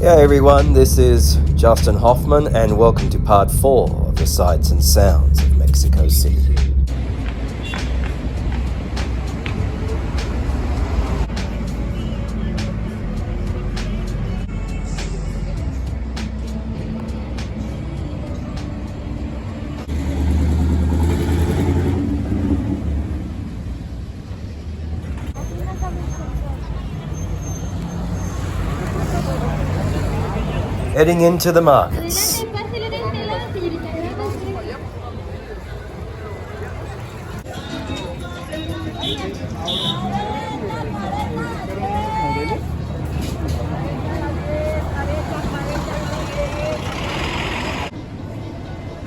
Hey everyone, this is Justin Hoffman, and welcome to part 4 of the Sights and Sounds of Mexico City. Heading into the markets.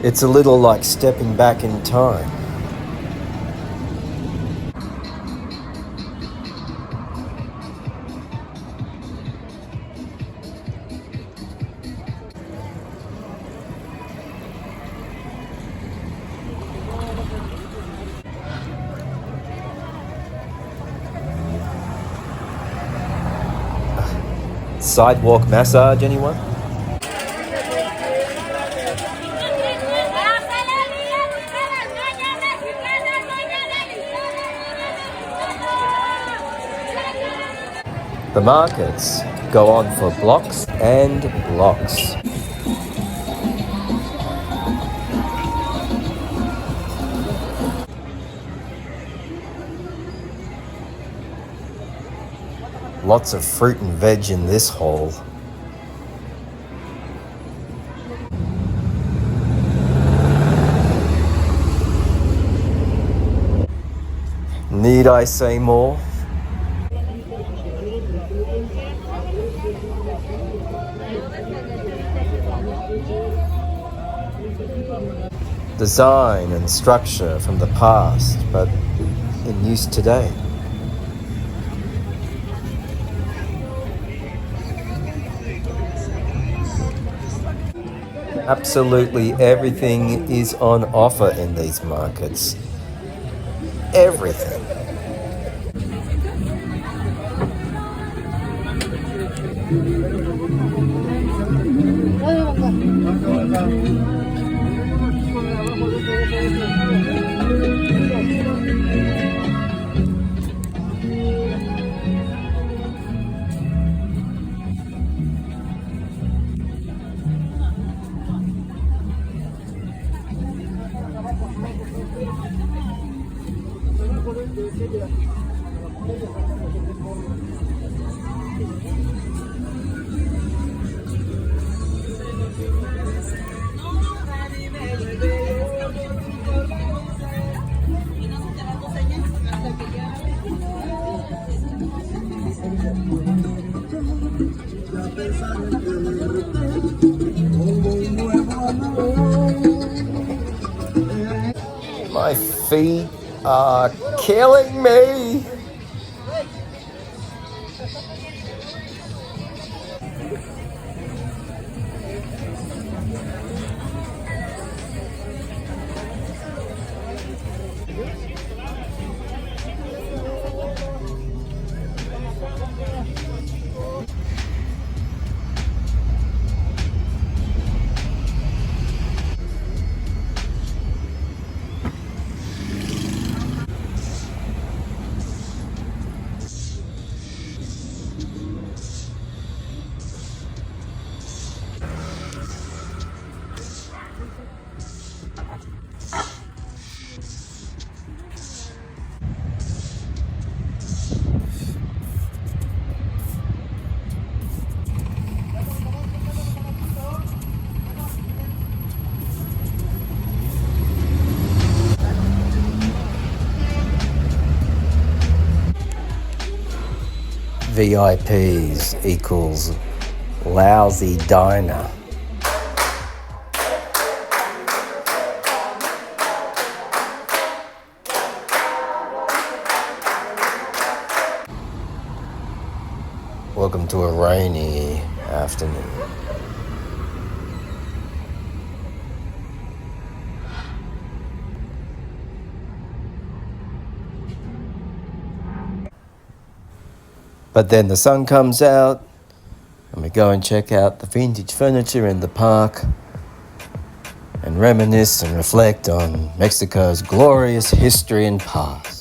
It's a little like stepping back in time. Sidewalk massage, anyone? The markets go on for blocks and blocks. Lots of fruit and veg in this hall. Need I say more? Design and structure from the past, but in use today. Absolutely everything is on offer in these markets. Everything. My feet are killing me. VIPs equals lousy diner. Welcome to a rainy afternoon. But then the sun comes out and we go and check out the vintage furniture in the park and reminisce and reflect on Mexico's glorious history and past.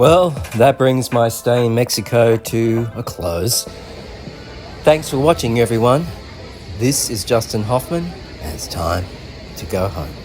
Well, that brings my stay in Mexico to a close. Thanks for watching, everyone. This is Justin Hoffman, and it's time to go home.